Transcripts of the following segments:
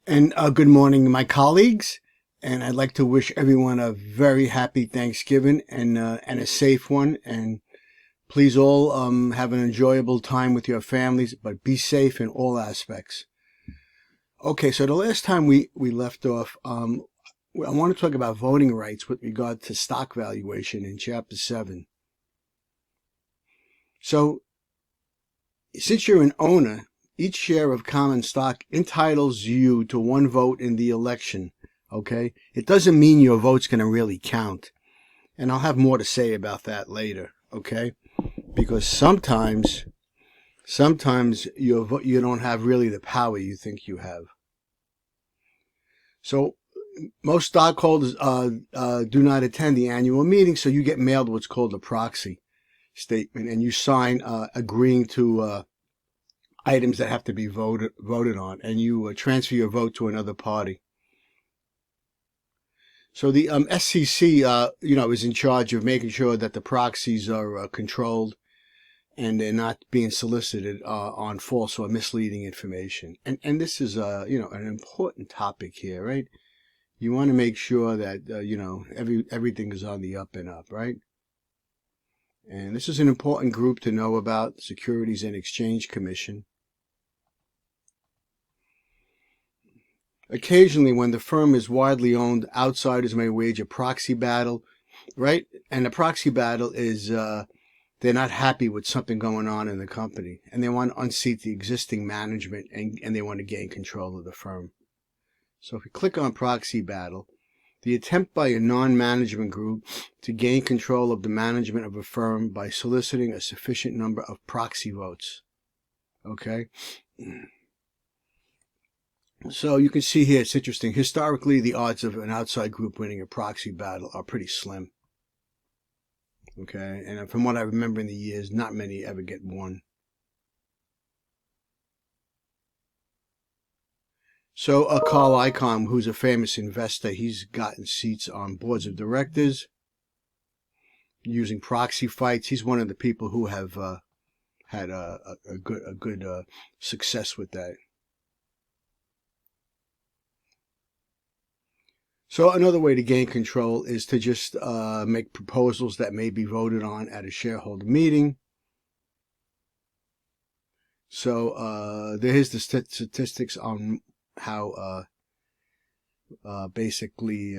And good morning, my colleagues. And I'd like to wish everyone a very happy Thanksgiving and a safe one. And please all have an enjoyable time with your families, but be safe in all aspects. Okay, so the last time we left off, I want to talk about voting rights with regard to stock valuation in Chapter 7. So, since you're an owner, each share of common stock entitles you to one vote in the election. Okay? It doesn't mean your vote's going to really count. And I'll have more to say about that later. Okay? Because sometimes you don't have really the power you think you have. So most stockholders do not attend the annual meeting, so you get mailed what's called a proxy statement, and you sign agreeing to items that have to be voted on, and you transfer your vote to another party. So the SEC, is in charge of making sure that the proxies are controlled and they're not being solicited on false or misleading information. And this is, an important topic here, right? You want to make sure that, everything is on the up and up, right? And this is an important group to know about, the Securities and Exchange Commission. Occasionally, when the firm is widely owned, outsiders may wage a proxy battle, right? And the proxy battle is they're not happy with something going on in the company, and they want to unseat the existing management, and they want to gain control of the firm. So if you click on proxy battle, the attempt by a non-management group to gain control of the management of a firm by soliciting a sufficient number of proxy votes. Okay? So you can see here, it's interesting. Historically, the odds of an outside group winning a proxy battle are pretty slim. Okay, and from what I remember in the years, not many ever get one. So Carl Icahn, who's a famous investor, he's gotten seats on boards of directors using proxy fights. He's one of the people who have had a good success with that. So another way to gain control is to just make proposals that may be voted on at a shareholder meeting. So there's the statistics on how basically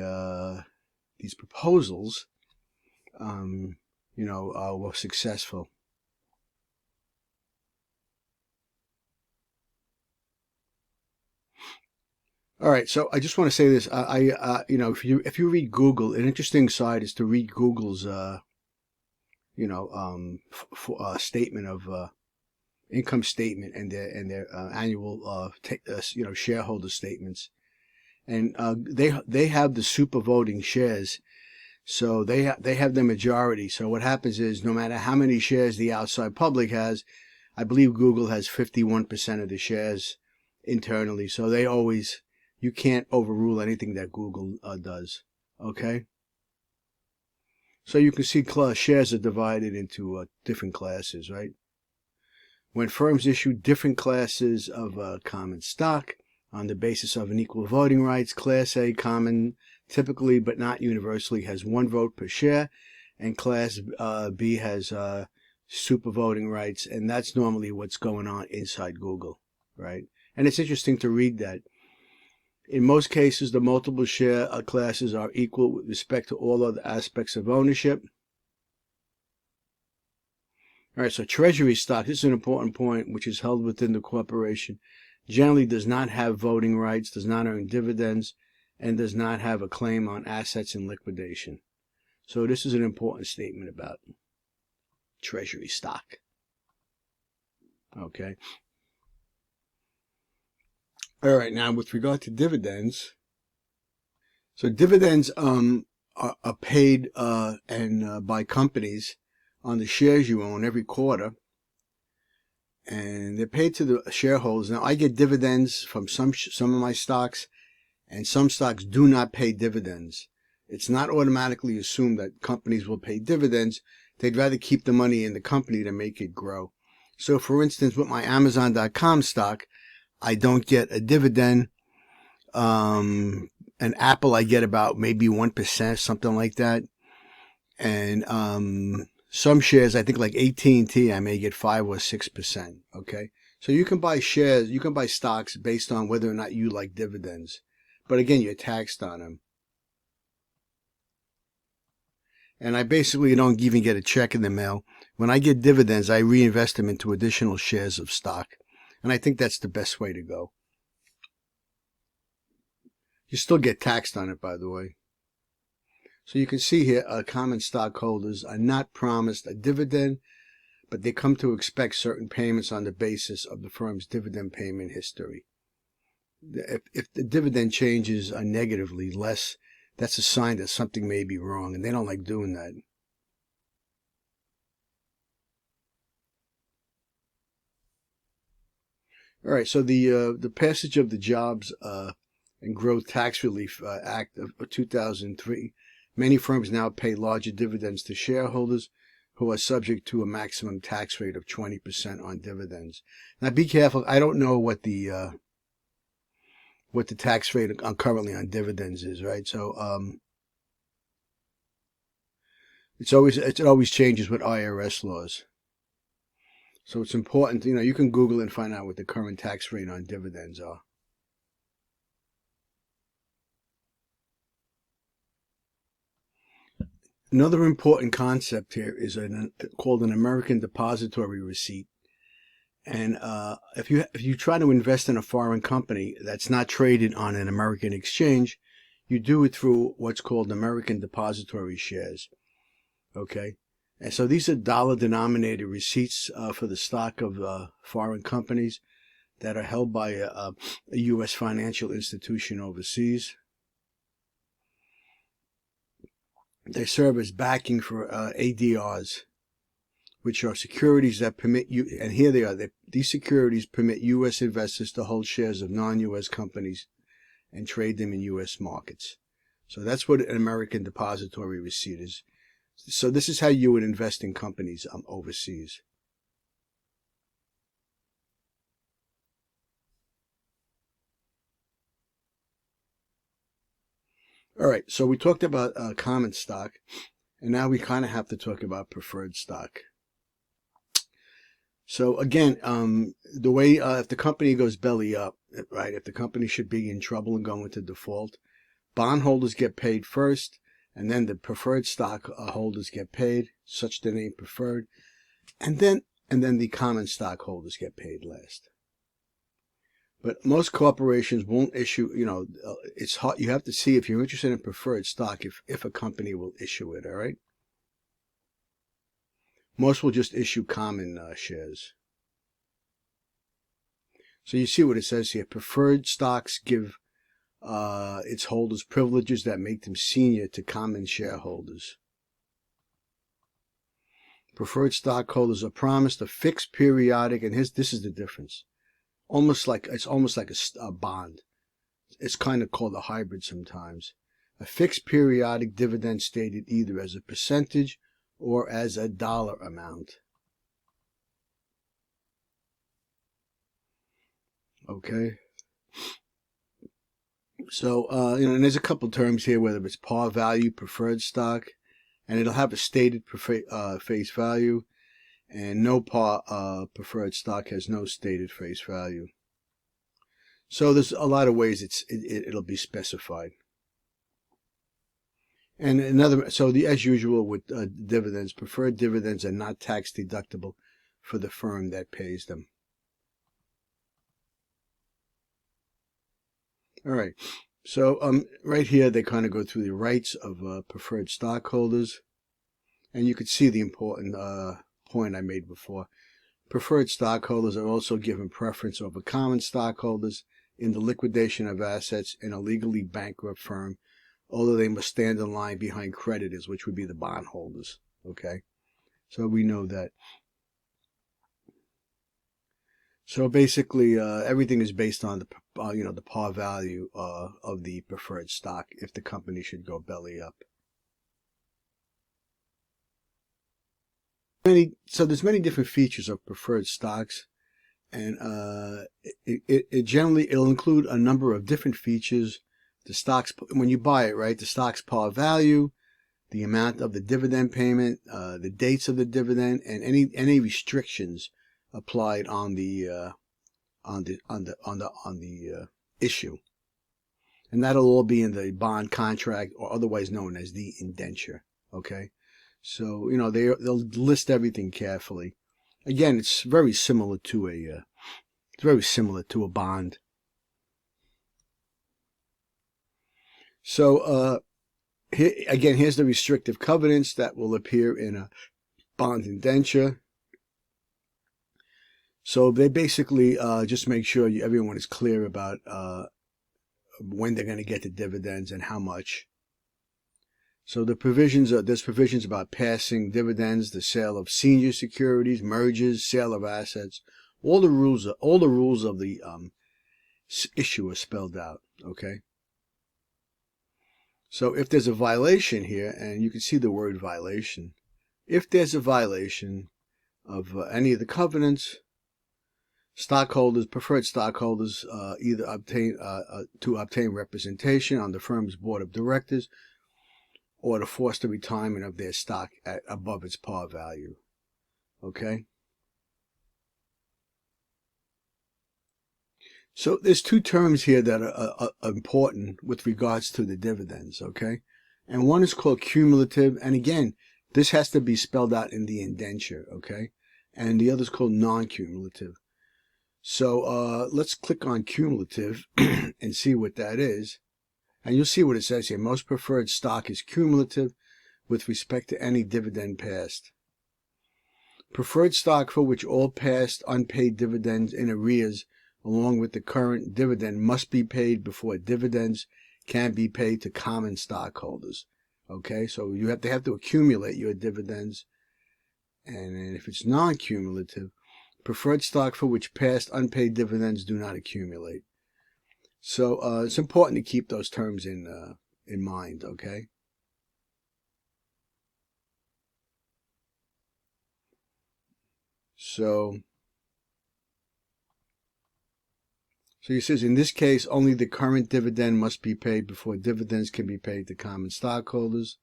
these proposals, were successful. All right, so I just want to say this. If you read Google, an interesting side is to read Google's, statement of income statement and their annual, shareholder statements, and they have the super voting shares, so they have the majority. So what happens is, no matter how many shares the outside public has, I believe Google has 51% of the shares internally. So you can't overrule anything that Google does. Okay? So you can see shares are divided into different classes, right? When firms issue different classes of common stock on the basis of unequal voting rights, Class A common typically but not universally has one vote per share, and Class B has super voting rights, and that's normally what's going on inside Google, right? And it's interesting to read that. In most cases, the multiple share classes are equal with respect to all other aspects of ownership. All right, so treasury stock, this is an important point, which is held within the corporation, generally does not have voting rights, does not earn dividends, and does not have a claim on assets in liquidation. So this is an important statement about treasury stock. Okay. All right, now with regard to dividends, so dividends are paid by companies on the shares you own every quarter, and they're paid to the shareholders. Now, I get dividends from some of my stocks, and some stocks do not pay dividends. It's not automatically assumed that companies will pay dividends. They'd rather keep the money in the company to make it grow. So, for instance, with my Amazon.com stock, I don't get a dividend, an Apple, I get about maybe 1%, something like that. And some shares, I think like AT&T, I may get 5 or 6%. Okay, so you can buy shares, you can buy stocks based on whether or not you like dividends, but again, you're taxed on them. And I basically don't even get a check in the mail. When I get dividends, I reinvest them into additional shares of stock, and I think that's the best way to go. You still get taxed on it, by the way. So you can see here, common stockholders are not promised a dividend, but they come to expect certain payments on the basis of the firm's dividend payment history. If the dividend changes negatively, less, that's a sign that something may be wrong, and they don't like doing that. All right, so the passage of the Jobs and Growth Tax Relief Act of 2003, many firms now pay larger dividends to shareholders who are subject to a maximum tax rate of 20% on dividends. Now, be careful. I don't know what the tax rate currently on dividends is, right? So it always changes with IRS laws. So it's important, you can Google and find out what the current tax rate on dividends are. Another important concept here is called an American depository receipt. And if you try to invest in a foreign company that's not traded on an American exchange, you do it through what's called American depository shares. Okay, and so these are dollar-denominated receipts for the stock of foreign companies that are held by a U.S. financial institution overseas. They serve as backing for ADRs, which are securities that permit you, and here they are, these securities permit U.S. investors to hold shares of non-U.S. companies and trade them in U.S. markets. So that's what an American depository receipt is. So this is how you would invest in companies overseas. All right, so we talked about common stock, and now we kind of have to talk about preferred stock. So again, the way if the company goes belly up, right, if the company should be in trouble and go into default, bondholders get paid first, and then the preferred stock holders get paid, such the name preferred, and then the common stockholders get paid last. But most corporations won't issue, it's hard. You have to see if you're interested in preferred stock, if a company will issue it, all right? Most will just issue common shares. So you see what it says here. Preferred stocks give its holders privileges that make them senior to common shareholders. Preferred stockholders are promised a fixed periodic, and this is the difference. It's almost like a bond. It's kind of called a hybrid sometimes. A fixed periodic dividend stated either as a percentage or as a dollar amount. Okay. So, and there's a couple terms here, whether it's par value preferred stock, and it'll have a stated face value, and no par preferred stock has no stated face value. So there's a lot of ways it'll be specified. And as usual with dividends, preferred dividends are not tax deductible for the firm that pays them. All right. So right here, they kind of go through the rights of preferred stockholders. And you could see the important point I made before. Preferred stockholders are also given preference over common stockholders in the liquidation of assets in a legally bankrupt firm, although they must stand in line behind creditors, which would be the bondholders. Okay, so we know that. So basically, everything is based on the the par value of the preferred stock if the company should go belly up. So there's many different features of preferred stocks, And it generally, it'll include a number of different features. The stock's, when you buy it, right, the stock's par value, the amount of the dividend payment, the dates of the dividend, and any restrictions applied on the issue. And that'll all be in the bond contract, or otherwise known as the indenture. Okay, so they'll list everything carefully. Again, it's very similar to a bond. So here's the restrictive covenants that will appear in a bond indenture. So they basically just make sure everyone is clear about when they're going to get the dividends and how much. So there's provisions about passing dividends, the sale of senior securities, mergers, sale of assets. All the rules of the issue are spelled out. Okay. So if there's a violation here, and you can see the word violation, if there's a violation of any of the covenants, preferred stockholders either obtain representation on the firm's board of directors, or to force the retirement of their stock above its par value. Okay? So there's two terms here that are important with regards to the dividends, okay? And one is called cumulative, and again, this has to be spelled out in the indenture, okay? And the other is called non-cumulative. So let's click on cumulative and see what that is. And you'll see what it says here. Most preferred stock is cumulative with respect to any dividend passed. Preferred stock for which all past unpaid dividends in arrears along with the current dividend must be paid before dividends can be paid to common stockholders. Okay, so you have to accumulate your dividends. And if it's non-cumulative, preferred stock for which past unpaid dividends do not accumulate. So it's important to keep those terms in mind, okay? So he says, in this case, only the current dividend must be paid before dividends can be paid to common stockholders.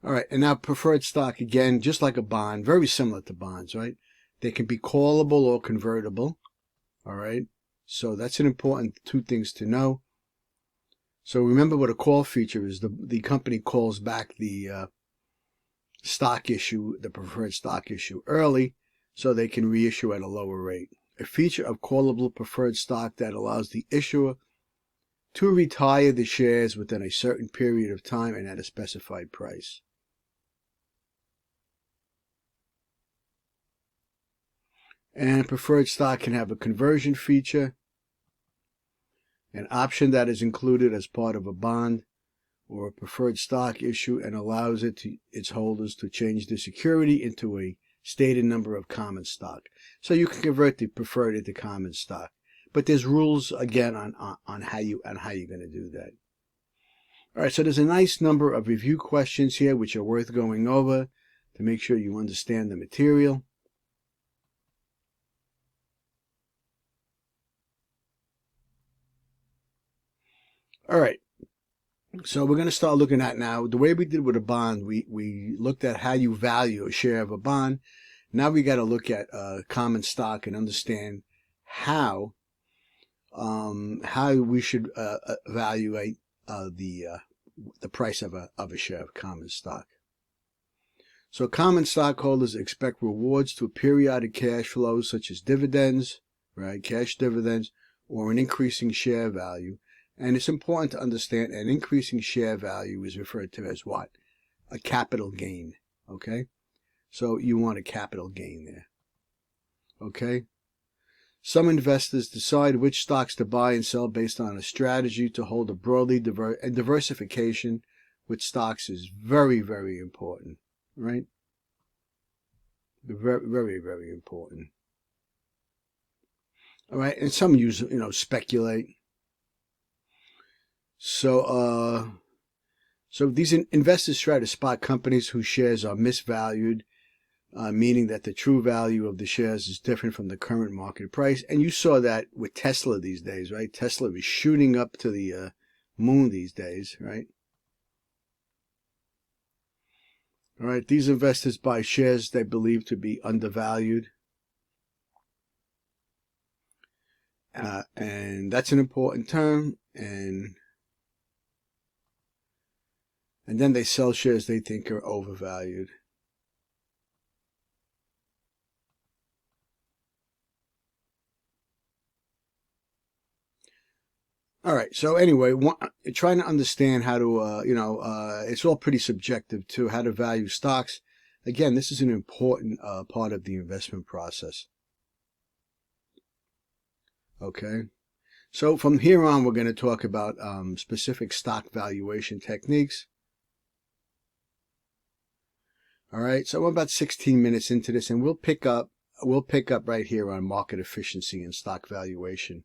All right, and now preferred stock, again, just like a bond, very similar to bonds, right? They can be callable or convertible, all right? So that's an important two things to know. So remember what a call feature is. The company calls back the stock issue, the preferred stock issue early, so they can reissue at a lower rate. A feature of callable preferred stock that allows the issuer to retire the shares within a certain period of time and at a specified price. And preferred stock can have a conversion feature, an option that is included as part of a bond or a preferred stock issue and allows its holders to change the security into a stated number of common stock. So you can convert the preferred into common stock. But there's rules, again, on how you're going to do that. All right, so there's a nice number of review questions here which are worth going over to make sure you understand the material. All right, so we're going to start looking at now, the way we did with a bond, we looked at how you value a share of a bond. Now we got to look at common stock and understand how we should evaluate the price of a share of common stock. So common stockholders expect rewards through periodic cash flows such as dividends, right, cash dividends, or an increasing share value. And it's important to understand an increasing share value is referred to as what? A capital gain, okay? So you want a capital gain there, okay? Some investors decide which stocks to buy and sell based on a strategy to hold a broadly diversification with stocks is very, very important, right? Very, very, very important. All right, and some use, speculate. So So these investors try to spot companies whose shares are misvalued, meaning that the true value of the shares is different from the current market price. And you saw that with Tesla these days, right? Tesla is shooting up to the moon these days, right? All right, these investors buy shares they believe to be undervalued. And that's an important term. And then they sell shares they think are overvalued. All right. So anyway, trying to understand how to, it's all pretty subjective too, how to value stocks. Again, this is an important part of the investment process. Okay. So from here on, we're going to talk about specific stock valuation techniques. All right. So I'm about 16 minutes into this, and we'll pick up right here on market efficiency and stock valuation.